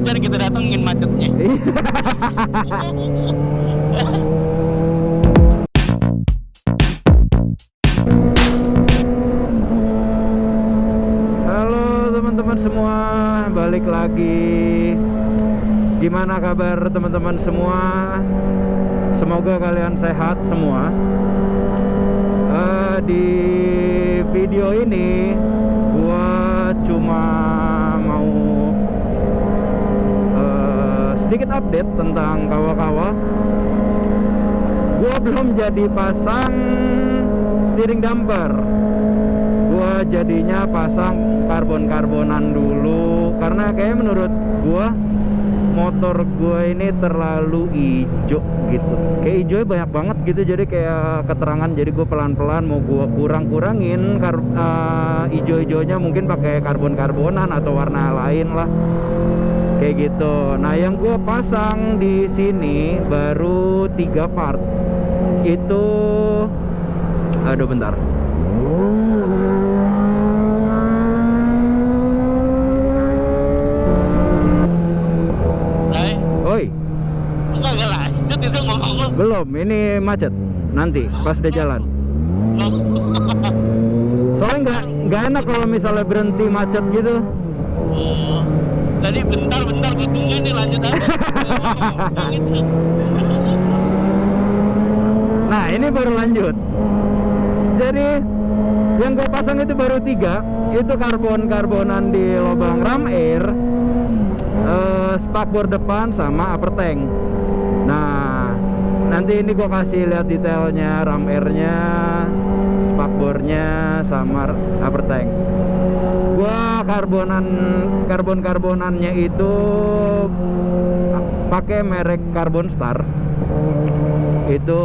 ntar kita datengin macetnya. Halo teman-teman semua, balik lagi. Gimana kabar teman-teman semua? Semoga kalian sehat semua. Di video ini gua cuma mau sedikit update tentang kawa-kawa. Gua belum jadi pasang steering damper. Gua jadinya pasang karbon-karbonan dulu karena kayak menurut gua motor gua ini terlalu hijau gitu. Kayak hijaunya banyak banget gitu, jadi kayak keterangan. Jadi gua pelan-pelan mau gua kurangin hijau-hijaunya, mungkin pakai karbon-karbonan atau warna lain lah. Kayak gitu. Nah, yang gua pasang di sini baru 3 part. Itu aduh bentar. Oi. Enggak lanjut itu ngomong. Belum, ini macet. Nanti pas udah jalan. Soalnya nggak enak kalau misalnya berhenti macet gitu. Oh. Tadi bentar gue tunggu ini lanjut aja. Nah, ini baru lanjut. Jadi yang gue pasang itu baru 3. Itu karbon-karbonan di lubang ram air, spakbor depan sama upper tank. Nah, nanti ini gue kasih lihat detailnya, ram airnya, spakbornya sama upper tank. Gua karbon-karbonannya itu pakai merek Carbon Star. Itu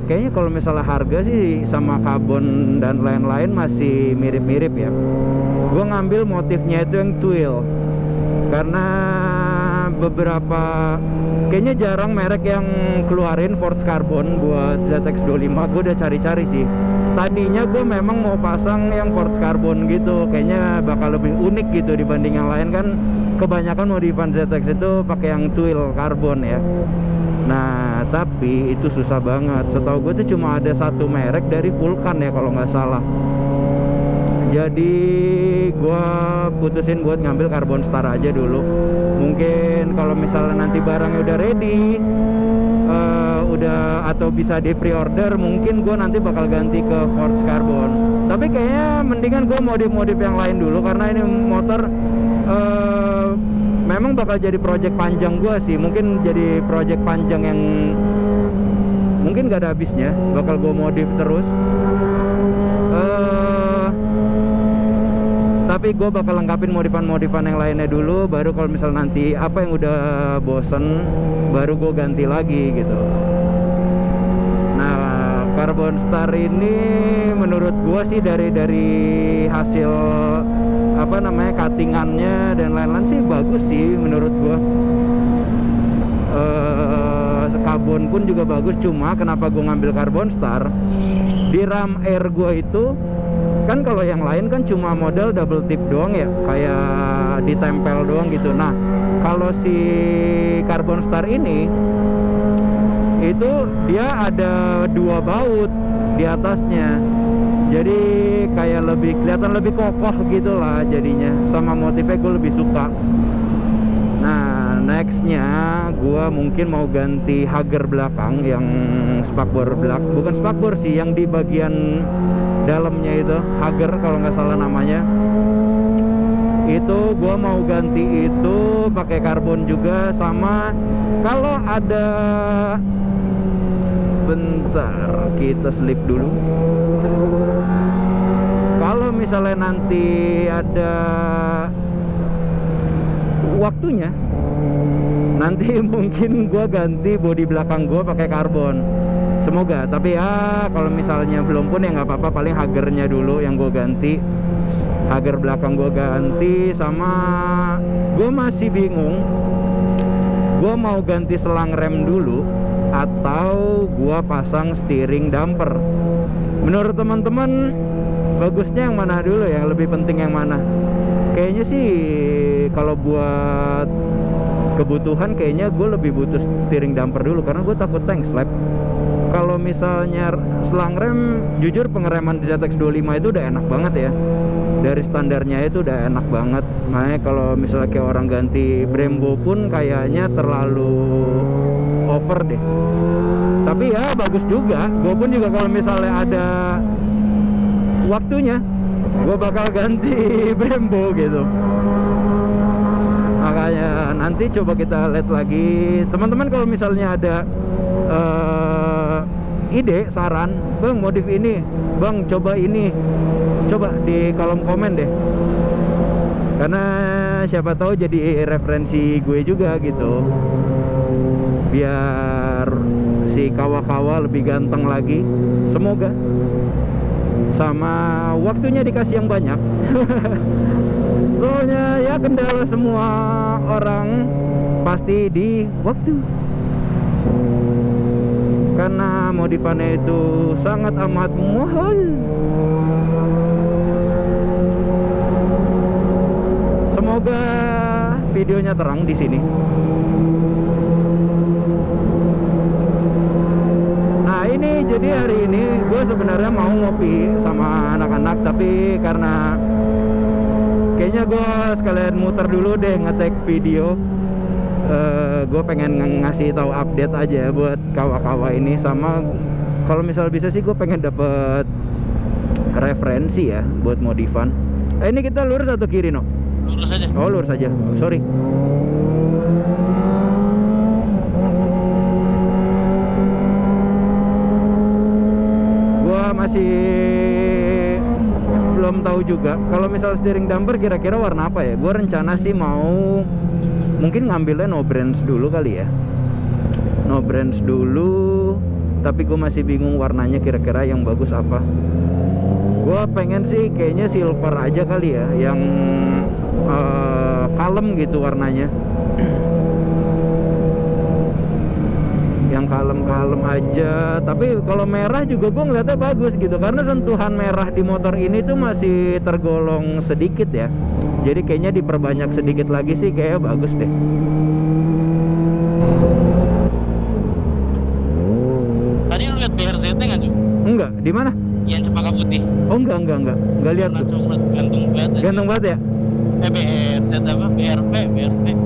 kayaknya kalau misalnya harga sih sama karbon dan lain-lain masih mirip-mirip ya. Gua ngambil motifnya itu yang twill karena beberapa kayaknya jarang merek yang keluarin forged carbon buat ZX25. Gue udah cari-cari sih. Tadinya gue memang mau pasang yang forged carbon gitu, kayaknya bakal lebih unik gitu dibanding yang lain kan. Kebanyakan modifan ZX itu pakai yang twill carbon ya. Nah, tapi itu susah banget. Setahu gue tuh cuma ada satu merek dari Vulcan ya kalau nggak salah. Jadi gue putusin buat ngambil Carbon Star aja dulu. Mungkin kalau misalnya nanti barangnya udah ready, udah atau bisa di pre-order, mungkin gue nanti bakal ganti ke forged carbon. Tapi kayaknya mendingan gue modif-modif yang lain dulu karena ini motor memang bakal jadi project panjang gue sih. Mungkin jadi project panjang yang mungkin gak ada habisnya. Bakal gue modif terus. Tapi gue bakal lengkapin modifan-modifan yang lainnya dulu. Baru kalau misal nanti apa yang udah bosen, baru gue ganti lagi gitu. Nah, Carbon Star ini menurut gue sih dari hasil apa namanya cuttingannya dan lain-lain sih bagus sih menurut gue. Karbon pun juga bagus. Cuma kenapa gue ngambil Carbon Star, di ram air gue itu kan kalau yang lain kan cuma model double tip doang ya, kayak ditempel doang gitu. Nah, kalau si Carbon Star ini itu dia ada 2 baut di atasnya, jadi kayak kelihatan lebih kokoh gitu lah jadinya. Sama motifnya gue lebih suka. Nah, nextnya gue mungkin mau ganti hager belakang yang spakbor bukan spakbor sih, yang di bagian dalamnya itu hager kalau nggak salah namanya. Itu gua mau ganti itu pakai karbon juga. Sama kalau ada, bentar kita slip dulu. Kalau misalnya nanti ada waktunya, nanti mungkin gua ganti bodi belakang gua pakai karbon. Semoga, tapi ya kalau misalnya belum pun ya nggak apa-apa, paling hagernya dulu yang gue ganti. Hager belakang gue ganti. Sama gue masih bingung, gue mau ganti selang rem dulu atau gue pasang steering damper. Menurut teman-teman bagusnya yang mana dulu ya, lebih penting yang mana? Kayaknya sih kalau buat kebutuhan kayaknya gue lebih butuh steering damper dulu karena gue takut tank slap. Kalau misalnya selang rem, jujur pengereman di ZX25 itu udah enak banget ya. Dari standarnya itu udah enak banget. Makanya kalau misalnya kayak orang ganti Brembo pun kayaknya terlalu over deh. Tapi ya bagus juga. Gue pun juga kalau misalnya ada waktunya, gue bakal ganti Brembo gitu. Makanya nanti coba kita lihat lagi, teman-teman, kalau misalnya ada ide, saran, bang modif ini, bang coba ini, coba di kolom komen deh, karena siapa tahu jadi referensi gue juga gitu, biar si kawa-kawa lebih ganteng lagi, semoga, sama waktunya dikasih yang banyak. Soalnya ya kendala semua orang pasti di waktu, karena modifannya itu sangat amat mahal. Semoga videonya terang di sini. Nah ini jadi hari ini gue sebenarnya mau ngopi sama anak-anak, tapi karena kayaknya gue sekalian muter dulu deh nge-tag video. Gue pengen ngasih tahu update aja buat kawa-kawa ini, sama kalau misal bisa sih gue pengen dapet referensi ya buat modifan. Ini kita lurus atau kiri, no? Lurus aja. Oh lurus aja, sorry. Gue masih belum tahu juga kalau misal steering damper kira-kira warna apa ya. Gue rencana sih mau mungkin ngambilnya no brands dulu kali ya, no brands dulu, tapi gue masih bingung warnanya kira-kira yang bagus apa. Gue pengen sih kayaknya silver aja kali ya, yang kalem gitu warnanya. Yang kalem-kalem aja. Tapi kalau merah juga gue ngeliatnya bagus gitu, karena sentuhan merah di motor ini tuh masih tergolong sedikit ya. Jadi kayaknya diperbanyak sedikit lagi sih, kayaknya bagus deh. Tadi lu lihat BRZT nggak, Cuk? Enggak, di mana? Yang cempaka putih. Oh enggak lihat Warna tuh. coklat, gantung banget aja. Gantung banget ya? BRZ apa? BRV.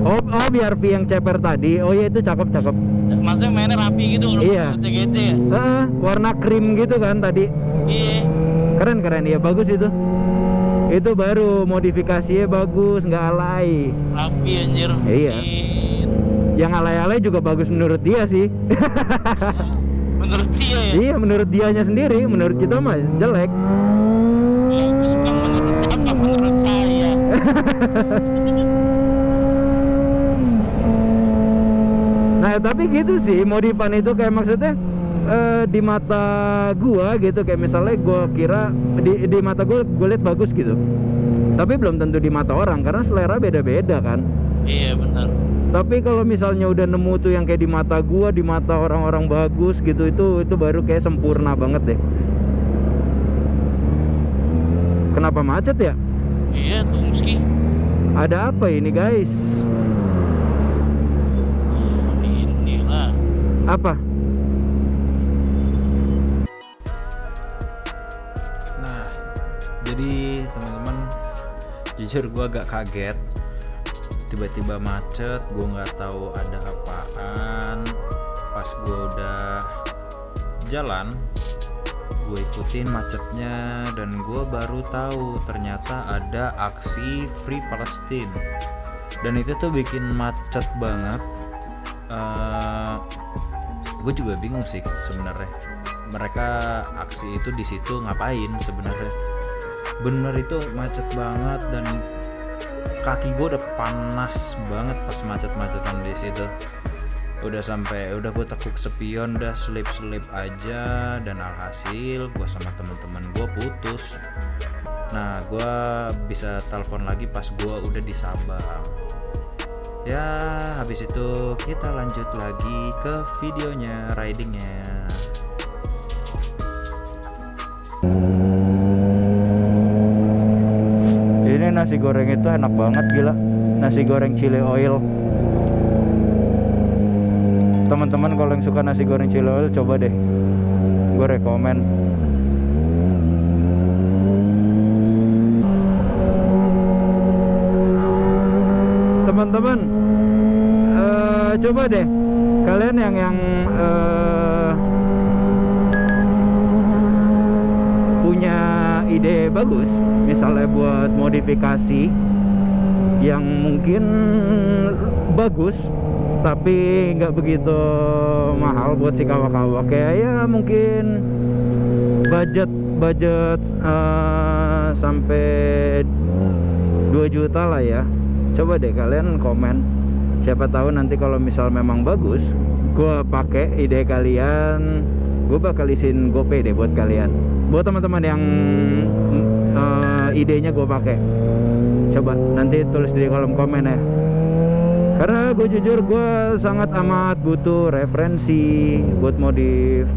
Oh BRV yang ceper tadi. Oh iya itu cakep. Maksudnya mainnya rapi gitu, Iya. gece-gece ya. Warna krim gitu kan tadi. Iya. Keren ya, bagus itu. Itu baru modifikasinya bagus, nggak alay. Rapi anjir. Iya. Yang alay-alay juga bagus menurut dia sih. Menurut dia ya. Iya, menurut dianya sendiri, menurut kita mah jelek. Bagus bang, menurut siapa? Menurut saya. Nah tapi gitu sih modifan itu, kayak maksudnya di mata gua gitu, kayak misalnya gua kira di mata gua lihat bagus gitu, tapi belum tentu di mata orang karena selera beda-beda kan. Iya benar. Tapi kalau misalnya udah nemu tuh yang kayak di mata gua, di mata orang-orang bagus gitu, itu baru kayak sempurna banget deh. Kenapa macet ya? Iya Tumski. Ada apa ini guys? Inilah. Apa? Nah, jadi teman-teman, jujur gue agak kaget. Tiba-tiba macet, gue nggak tahu ada apaan. Pas gue udah jalan, gue ikutin macetnya dan gue baru tahu ternyata ada aksi Free Palestine. Dan itu tuh bikin macet banget. Gue juga bingung sih sebenarnya. Mereka aksi itu di situ ngapain sebenarnya? Bener itu macet banget dan kaki gue udah panas banget pas macet-macetan di situ. Udah gue tekuk spion, udah selip aja, dan alhasil gue sama teman-teman gue putus. Nah gue bisa telepon lagi pas gue udah di Sabang. Ya habis itu kita lanjut lagi ke videonya, ridingnya. Ini ini nasi goreng itu enak banget, gila. Nasi goreng chili oil. Teman-teman kalau yang suka nasi goreng chili oil, coba deh, gue rekomen. Teman-teman, coba deh kalian yang punya ide bagus, misalnya buat modifikasi yang mungkin bagus tapi nggak begitu mahal buat si kawak-kawak, kayak ya mungkin budget sampai 2 juta lah ya. Coba deh kalian komen, siapa tahu nanti kalau misal memang bagus, gue pakai ide kalian, gue bakal isiin GoPay deh buat kalian, buat teman-teman yang idenya gue pakai. Coba nanti tulis di kolom komen ya, karena gue jujur gue sangat amat butuh referensi buat modif.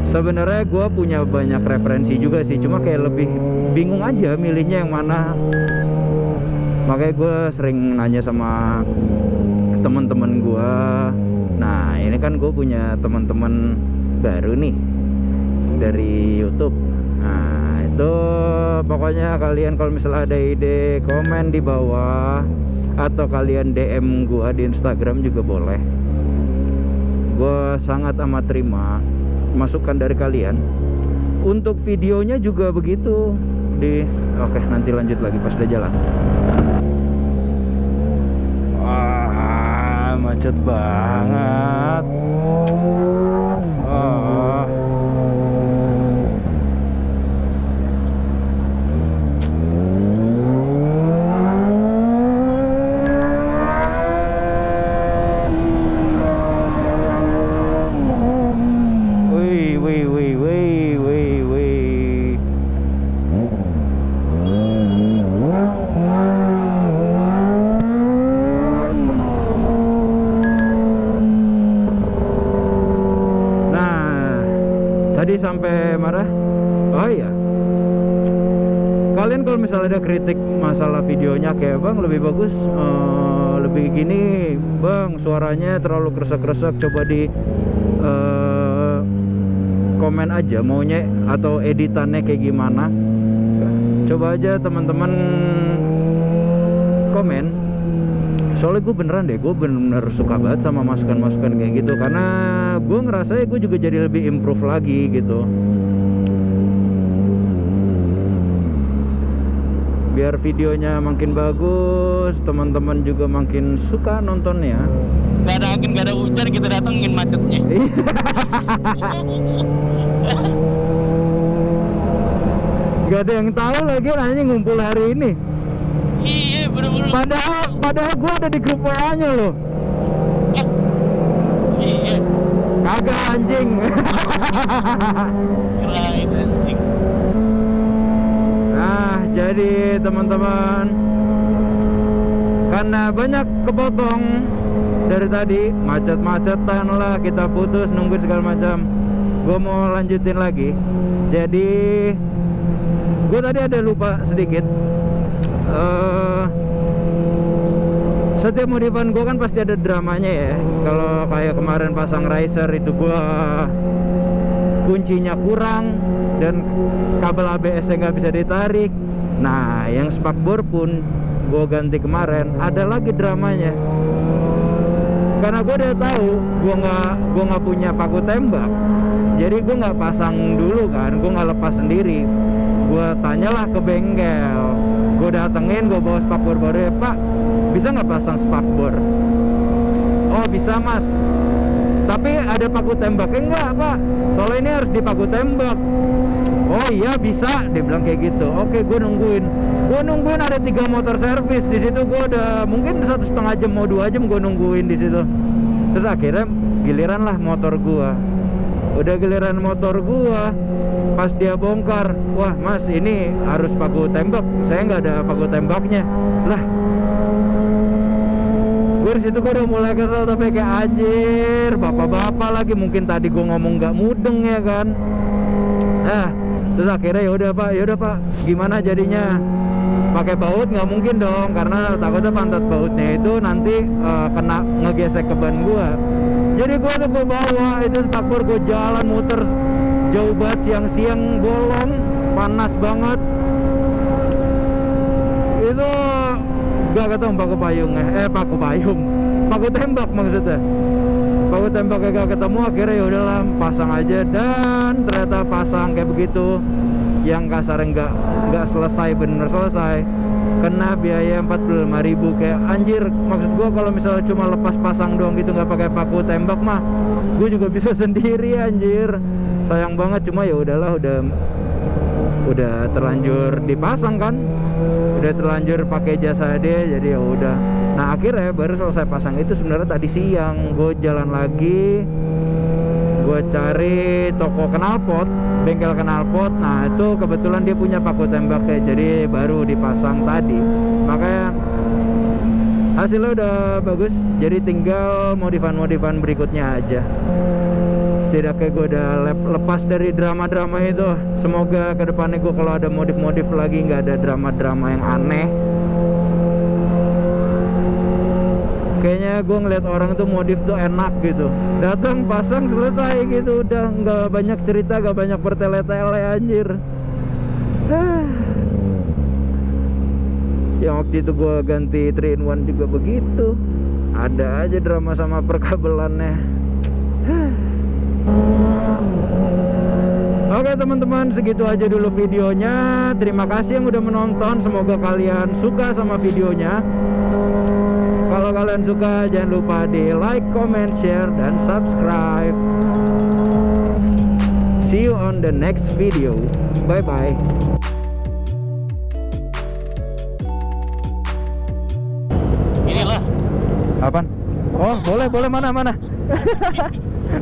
Sebenarnya gue punya banyak referensi juga sih, cuma kayak lebih bingung aja milihnya yang mana. Makanya gue sering nanya sama teman-teman gue. Nah ini kan gue punya teman-teman baru nih dari YouTube. Nah itu pokoknya kalian kalau misalnya ada ide, komen di bawah, atau kalian DM gue di Instagram juga boleh. Gue sangat amat terima masukan dari kalian. Untuk videonya juga begitu. Oke, nanti lanjut lagi pas udah jalan. Wah, macet banget. Oh. Sampai marah. Oh iya, kalian kalau misalnya ada kritik masalah videonya, kayak bang lebih bagus lebih gini bang, suaranya terlalu kresek-kresek, coba di komen aja maunya atau editannya kayak gimana. Coba aja teman-teman komen. Soalnya gue beneran deh, gue bener-bener suka banget sama masukan-masukan kayak gitu, karena gue ngerasa gue juga jadi lebih improve lagi gitu, biar videonya makin bagus, teman-teman juga makin suka nontonnya. Gak ada angin, gak ada hujan, kita datengin macetnya. Gak ada yang tahu lagi nanya ngumpul hari ini. Iya bener-bener. Padahal gue ada di grup WA-nya loh. Iya. Kagak anjing. Kirain anjing. Nah, jadi teman-teman, karena banyak kepotong dari tadi, macet-macetan lah, kita putus nungguin segala macam. Gue mau lanjutin lagi. Jadi gue tadi ada lupa sedikit. Setiap modifan gue kan pasti ada dramanya ya. Kalau kayak kemarin pasang riser itu gue kuncinya kurang dan kabel ABS-nya nggak bisa ditarik. Nah yang spakbor pun gue ganti kemarin, ada lagi dramanya. Karena gue udah tahu gue nggak punya paku tembak, jadi gue nggak pasang dulu kan, gue nggak lepas sendiri. Gue tanyalah ke bengkel, gue datengin, gue bawa spakbor baru, ya Pak bisa nggak pasang spakbor? Oh bisa mas, tapi ada paku tembaknya nggak Pak? Soalnya ini harus dipaku tembak. Oh iya bisa, dia bilang kayak gitu. Oke, gue nungguin ada 3 motor servis di situ. Gue udah mungkin 1,5 jam mau 2 jam gue nungguin di situ. Terus akhirnya giliran lah motor gue. Udah giliran motor gue, pas dia bongkar, wah mas ini harus paku tembak, saya nggak ada paku tembaknya. Lah, gue di situ gue udah mulai kesel, tapi kayak anjir, bapak-bapak lagi, mungkin tadi gue ngomong nggak mudeng ya kan. Nah Terus akhirnya ya udah Pak, gimana jadinya? Pakai baut nggak mungkin dong, karena takutnya pantat bautnya itu nanti kena ngegesek ke ban gua. Jadi gua tuh gua bawa itu spakbor, gua jalan muter jauh banget, siang-siang bolong, panas banget. Itu gak ketemu paku payungnya, paku tembak maksudnya. Paku tembaknya gak ketemu, akhirnya ya udahlah pasang aja, dan ternyata pasang kayak begitu. Yang kasarnya nggak selesai, bener selesai, kena biaya 45.000. Kayak anjir, maksud gua kalau misalnya cuma lepas pasang doang gitu nggak pakai paku tembak mah gua juga bisa sendiri anjir. Sayang banget, cuma ya udahlah, udah terlanjur dipasang kan, udah terlanjur pakai jasa dia, jadi ya udah. Nah akhirnya baru selesai pasang itu sebenarnya tadi siang. Gue jalan lagi, gue cari toko knalpot, bengkel knalpot. Nah itu kebetulan dia punya paku tembaknya, jadi baru dipasang tadi. Makanya hasilnya udah bagus, jadi tinggal modifan-modifan berikutnya aja. Setidaknya gue udah lepas dari drama-drama itu. Semoga kedepannya gue kalau ada modif-modif lagi nggak ada drama-drama yang aneh. Kayaknya gue ngeliat orang tuh modif tuh enak gitu, datang pasang selesai gitu, udah nggak banyak cerita, nggak banyak bertele-tele anjir. Yang waktu itu gue ganti 3-in-1 juga begitu, ada aja drama sama perkabelannya. Oke teman-teman, segitu aja dulu videonya. Terima kasih yang udah menonton, semoga kalian suka sama videonya. Kalau kalian suka, jangan lupa di like, comment, share, dan subscribe. See you on the next video. Bye bye. Inilah. Apaan? Oh boleh mana?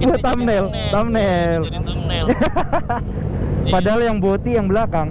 Buat thumbnail. Jadi thumbnail. Padahal yang boti yang belakang.